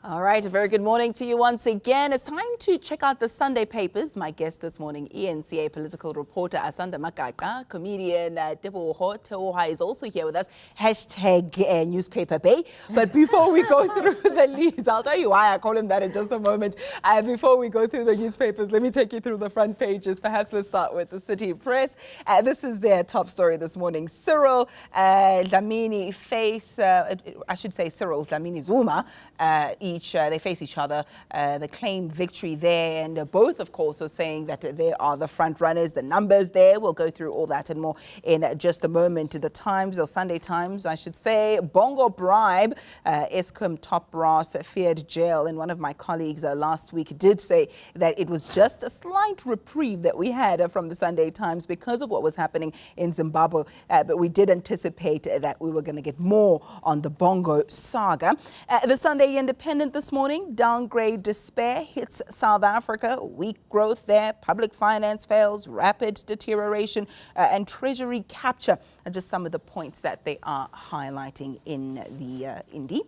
All right, a very good morning to you once again. It's time to check out the Sunday papers. My guest this morning, ENCA political reporter Asanda Makaka, comedian Teboho Theoha is also here with us. Hashtag newspaper bay. But before we go through the leads, I'll tell you why I call him that in just a moment. Before we go through the newspapers, let me take you through the front pages. Perhaps let's start with the City Press. This is their top story this morning. Cyril Dlamini face, I should say Cyril Dlamini Zuma, they face each other. They claim victory there, and both, of course, are saying that they are the front runners. The numbers there, we'll go through all that and more in just a moment. The Times, or Sunday Times, I should say, bongo bribe, Eskom top brass feared jail. And one of my colleagues last week did say that it was just a slight reprieve that we had from the Sunday Times because of what was happening in Zimbabwe. But we did anticipate that we were going to get more on the bongo saga. The Sunday Independent this morning, downgrade despair hits South Africa, weak growth there, public finance fails, rapid deterioration, and treasury capture are just some of the points that they are highlighting in the Indie.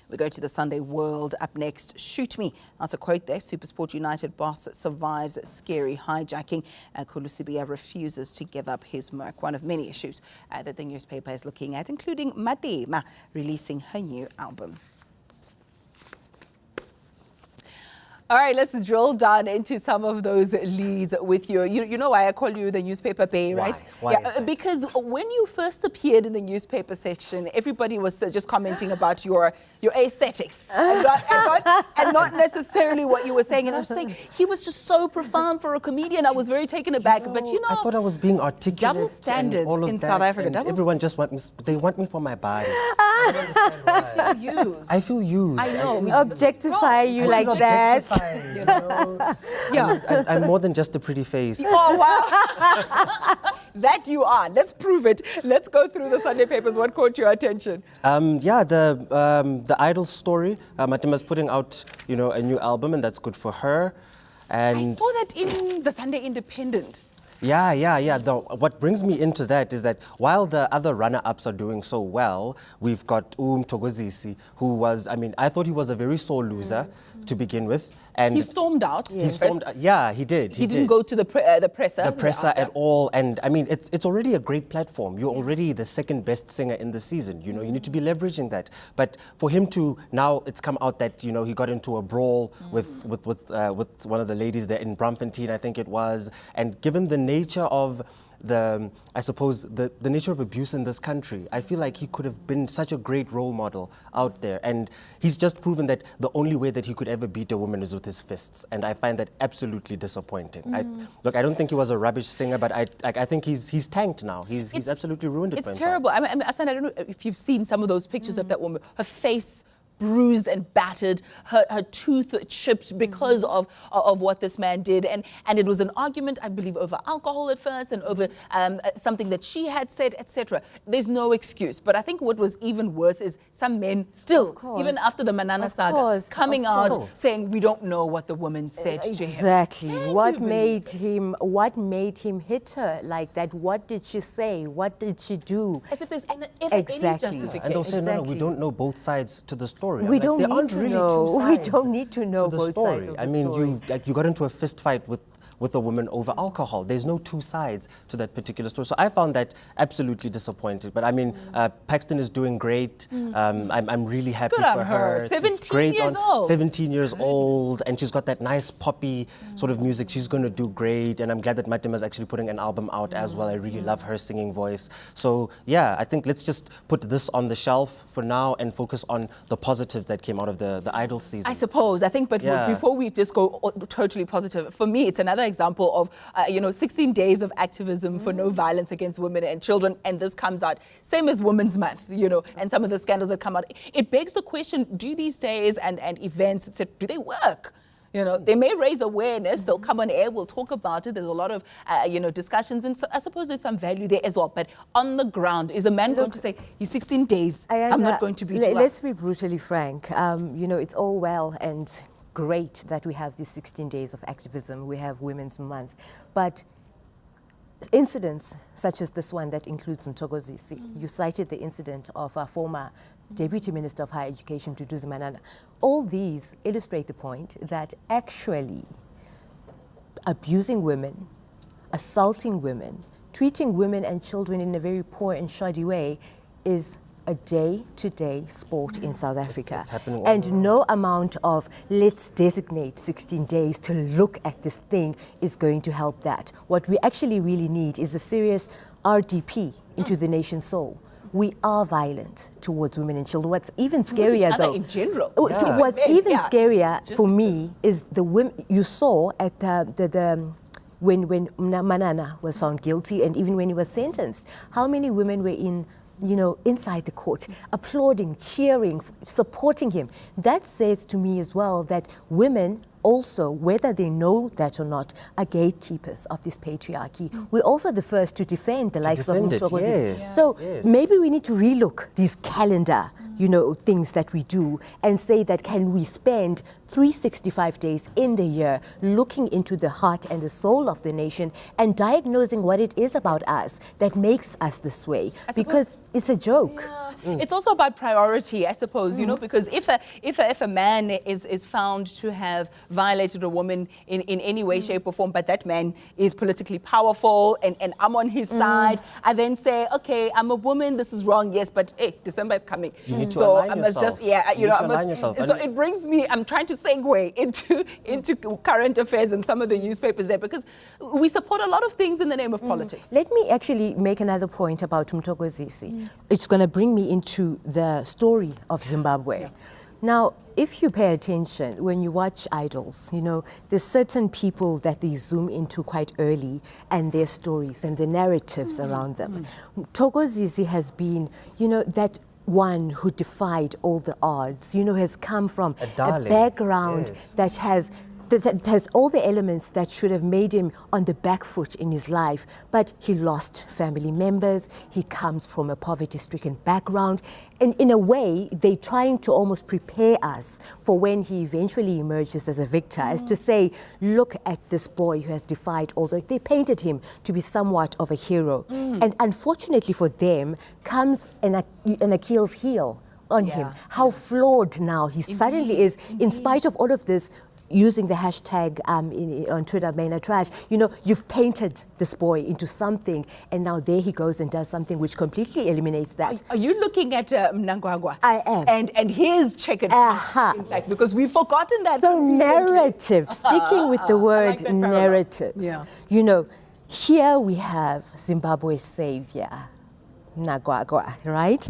We go to the Sunday World up next. Shoot me. That's a quote there. Supersport United boss survives scary hijacking. Kulusibia refuses to give up his Merc. One of many issues that the newspaper is looking at, including Madima releasing her new album. All right, let's drill down into some of those leads with you. You know why I call you the newspaper bay, right? Why yeah, because when you first appeared in the newspaper section, everybody was just commenting about your aesthetics and not necessarily what you were saying. And I was saying, he was just so profound for a comedian. I was very taken aback. But I thought I was being articulate. Double standards all of in that, South Africa. Everyone just they want me for my body. I don't understand why. I feel used. I know. Objectify you like that. You know? Yeah. I'm more than just a pretty face. Oh, wow. That you are. Let's prove it. Let's go through the Sunday papers. What caught your attention? The Idol story. Matima's putting out, a new album, and that's good for her. And I saw that in the Sunday Independent. Yeah. What brings me into that is that while the other runner-ups are doing so well, we've got Mthokozisi, who was, I thought he was a very sore loser to begin with. And he stormed out. He stormed. Yeah, he did. He didn't go to the presser. The presser at all. And it's already a great platform. You're already the second best singer in the season. You need to be leveraging that. But for him to now, it's come out that he got into a brawl with one of the ladies there in Braamfontein, I think it was. And given the nature of the nature of abuse in this country, I feel like he could have been such a great role model out there. And he's just proven that the only way that he could ever beat a woman is with his fists. And I find that absolutely disappointing. I don't think he was a rubbish singer, but I think he's tanked now. He's absolutely ruined it for himself. It's terrible. Asanda, I don't know if you've seen some of those pictures of that woman. Her face bruised and battered, her tooth chipped because of what this man did. And it was an argument, I believe, over alcohol at first and over something that she had said, etc. There's no excuse. But I think what was even worse is some men still, even after the Manana saga, coming out saying, we don't know what the woman said to him. Exactly. What made him hit her like that? What did she say? What did she do? As if there's any justification. And they'll say, no, we don't know both sides to the story. We don't need to know. We don't need to know both sides of the story. You got into a fist fight with a woman over alcohol. There's no two sides to that particular story. So I found that absolutely disappointing. But Paxton is doing great. I'm really happy for her. 17 years old. 17 years old, and she's got that nice poppy sort of music. She's going to do great, and I'm glad that Matima's actually putting an album out as well. I really love her singing voice. So yeah, I think let's just put this on the shelf for now and focus on the positives that came out of the Idol season. I suppose. I think, but before we just go totally positive, for me, it's another example of 16 days of activism for no violence against women and children, and this comes out same as Women's Month, and some of the scandals that come out. It begs the question: do these days and events, etc., do they work? They may raise awareness. They'll come on air. We'll talk about it. There's a lot of discussions, and so I suppose there's some value there as well. But on the ground, is a man going to say, "You 16 days, I'm not going to beat you up"? Let's be brutally frank. It's all well and great that we have these 16 days of activism. We have Women's Month, but incidents such as this one that includes Mthokozisi. You cited the incident of a former Deputy Minister of Higher Education, Duduzi Manana. All these illustrate the point that actually abusing women, assaulting women, treating women and children in a very poor and shoddy way is a day-to-day sport in South Africa. It's happening all and around. no amount of let's designate 16 days to look at this thing is going to help that. What we actually really need is a serious RDP into the nation's soul. We are violent towards women and children. What's even scarier, though, in general. what's even scarier for me is the women you saw at when Manana was found guilty, and even when he was sentenced. How many women were inside the court, applauding, cheering, supporting him? That says to me as well that women also, whether they know that or not, are gatekeepers of this patriarchy. We're also the first to defend the likes of Mthokozisi. Yes. So maybe we need to relook these calendar, things that we do and say that can we spend 365 days in the year looking into the heart and the soul of the nation and diagnosing what it is about us that makes us this way, because it's a joke. It's also about priority, I suppose, because if a man is found to have violated a woman in any way, shape or form, but that man is politically powerful and I'm on his side, I then say, okay, I'm a woman, this is wrong, yes, but hey, December is coming. You need to so align I must yourself. just, yeah, You need to align yourself. So it brings me, I'm trying to segue into current affairs and some of the newspapers there, because we support a lot of things in the name of politics. Let me actually make another point about Mthokozisi. It's going to bring me into the story of Zimbabwe. Now, if you pay attention, when you watch Idols, there's certain people that they zoom into quite early and their stories and the narratives around them. Mthokozisi has been, that one who defied all the odds, has come from a background that has all the elements that should have made him on the back foot in his life, but he lost family members, he comes from a poverty-stricken background, and in a way, they're trying to almost prepare us for when he eventually emerges as a victor, as to say, look at this boy who has defied all the... They painted him to be somewhat of a hero. And unfortunately for them, comes an Achilles heel on him. How flawed now he suddenly is, in spite of all of this. Using the hashtag on Twitter, Maina Trash, you've painted this boy into something, and now there he goes and does something which completely eliminates that. Are you looking at Mnangagwa? I am. And his checkered past, in fact, because we've forgotten that. So narrative, sticking with the word like narrative. Yeah. Here we have Zimbabwe's savior, Mnangagwa, right?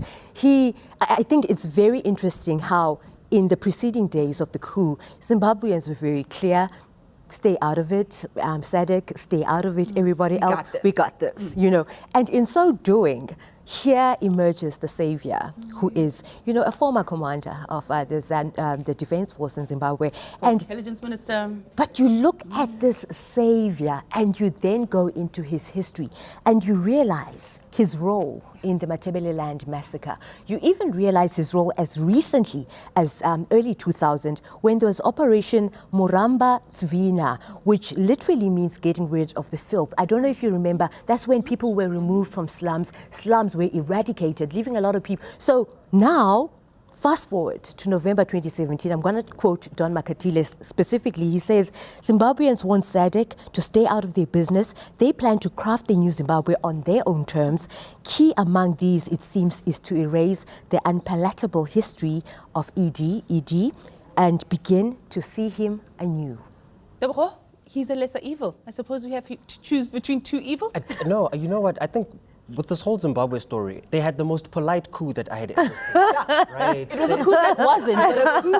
I think it's very interesting how in the preceding days of the coup, Zimbabweans were very clear, stay out of it, SADC, stay out of it, everybody else, we got this, And in so doing, here emerges the savior, who is, a former commander of the defense force in Zimbabwe. And intelligence minister. But you look at this savior and you then go into his history and you realize his role in the Matabeleland massacre. You even realize his role as recently as early 2000 when there was Operation Muramba Tsvina, which literally means getting rid of the filth. I don't know if you remember, that's when people were removed from slums. Slums were eradicated, leaving a lot of people. So now, fast forward to November 2017, I'm going to quote Don Makatile specifically. He says, Zimbabweans want SADC to stay out of their business. They plan to craft the new Zimbabwe on their own terms. Key among these, it seems, is to erase the unpalatable history of ED, and begin to see him anew. Teboho, he's a lesser evil. I suppose we have to choose between two evils? No, you know what? I think with this whole Zimbabwe story, they had the most polite coup that I had ever seen. Right? It was a coup that wasn't. But a coup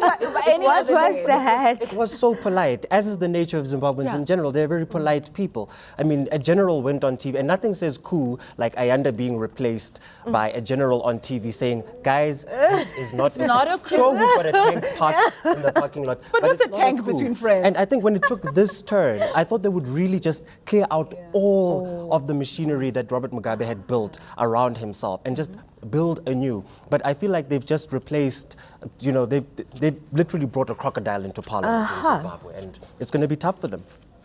What was that? It was so polite, as is the nature of Zimbabweans in general. They're very polite people. I mean, a general went on TV, and nothing says coup like Ayanda being replaced by a general on TV saying, guys, this is not a coup. Sure, we've got a tank parked in the parking lot. But what's it's a not tank coup. between friends? And I think when it took this turn, I thought they would really just clear out all of the machinery that Robert Mugabe had built around himself and just build anew. But I feel like they've just replaced, they've literally brought a crocodile into parliament in Zimbabwe, and it's going to be tough for them.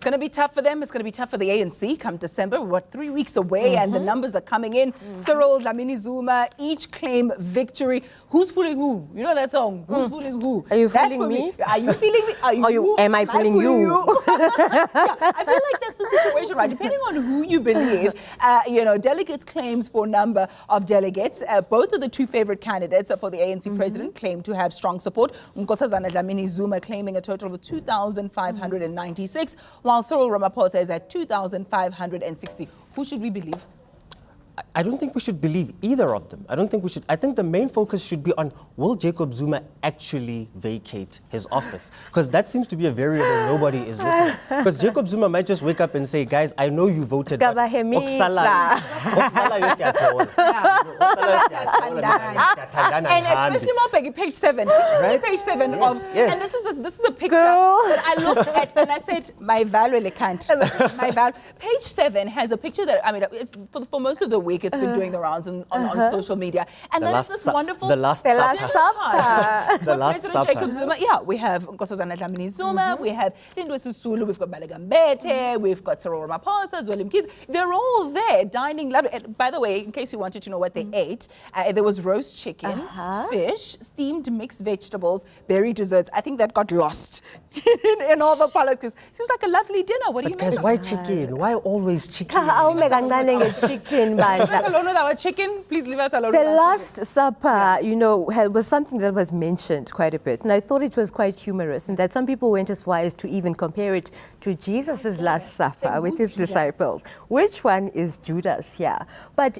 going to be tough for them. It's going to be tough for the ANC come December. We're 3 weeks away and the numbers are coming in. Cyril, Dlamini Zuma, each claim victory. Who's fooling who? You know that song? Who's fooling who? Are you That's fooling me? Are you feeling me? Are you, am I fooling you? Yeah, I feel like that's the situation, right? Depending on who you believe, delegates' claims for number of delegates. Both of the two favorite candidates for the ANC president claim to have strong support. Nkosazana Dlamini Zuma claiming a total of 2,596, while Cyril Ramaphosa is at 2,560. Who should we believe? I don't think we should believe either of them. I don't think we should. I think the main focus should be on, will Jacob Zuma actually vacate his office? Because that seems to be a variable nobody is looking at. Because Jacob Zuma might just wake up and say, guys, I know you voted, but Oksala and especially more page 7. Right? Page 7 of, and this is a picture that I looked at and I said, my value can't. Page 7 has a picture that, I mean, it's for most of the week it's been doing the rounds on social media, and then it's this wonderful the last supper. The last supper. Jacob Zuma. Yeah, we have Nkosazana Dlamini Zuma, we have Lindwe Sisulu, we've got Balagambete, we've got Cyril Ramaphosa, as well. They're all there dining lovely. And by the way, in case you wanted to know what they ate, there was roast chicken, fish, steamed mixed vegetables, berry desserts. I think that got lost in all the politics. Seems like a lovely dinner. What do you mean? Guys, why chicken? Why always chicken? Chicken. Leave us alone with our chicken. Please leave us alone. The Last Supper, was something that was mentioned quite a bit, and I thought it was quite humorous, and that some people went as far as to even compare it to Jesus' Last Supper with his disciples. Which one is Judas here? But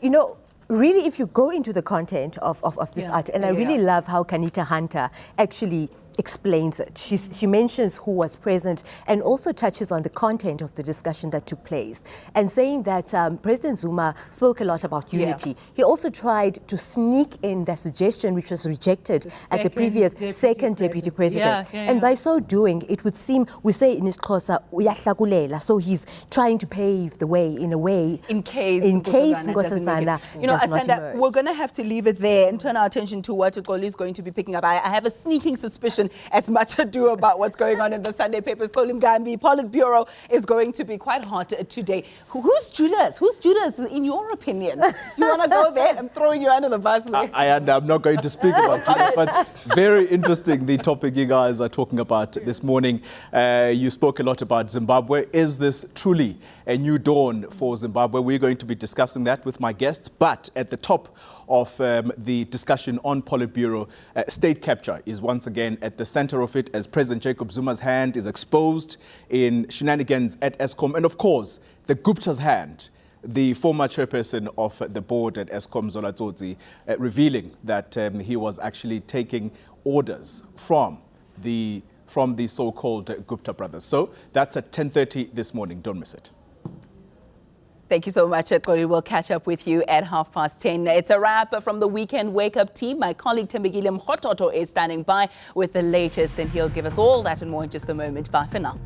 really, if you go into the content of this art, and I really love how Kanita Hunter actually explains it. She mentions who was present and also touches on the content of the discussion that took place, and saying that President Zuma spoke a lot about unity. He also tried to sneak in the suggestion which was rejected at the previous second deputy president. And by so doing, it would seem, we say in isiXhosa, uyahlakulela, so he's trying to pave the way in a way in case Nkosazana Asanda, we're going to have to leave it there and turn our attention to what Xoli is going to be picking up. I have a sneaking suspicion as much ado about what's going on in the Sunday papers. Xoli Mgambi, Politburo is going to be quite hot today. Who's Judas? Who's Judas in your opinion? You want to go there? I'm throwing you under the bus. I'm not going to speak about Judas, but very interesting the topic you guys are talking about this morning. You spoke a lot about Zimbabwe. Is this truly a new dawn for Zimbabwe? We're going to be discussing that with my guests, but at the top of the discussion on Politburo, state capture is once again at the center of it, as President Jacob Zuma's hand is exposed in shenanigans at Eskom, and of course, the Gupta's hand, the former chairperson of the board at Eskom, Zola Tsotsi, revealing that he was actually taking orders from the so-called Gupta brothers. So that's at 10:30 this morning. Don't miss it. Thank you so much, Xoli. We'll catch up with you at 10:30. It's a wrap from the Weekend Wake Up team. My colleague Tembegile Mkhototo is standing by with the latest, and he'll give us all that and more in just a moment. Bye for now.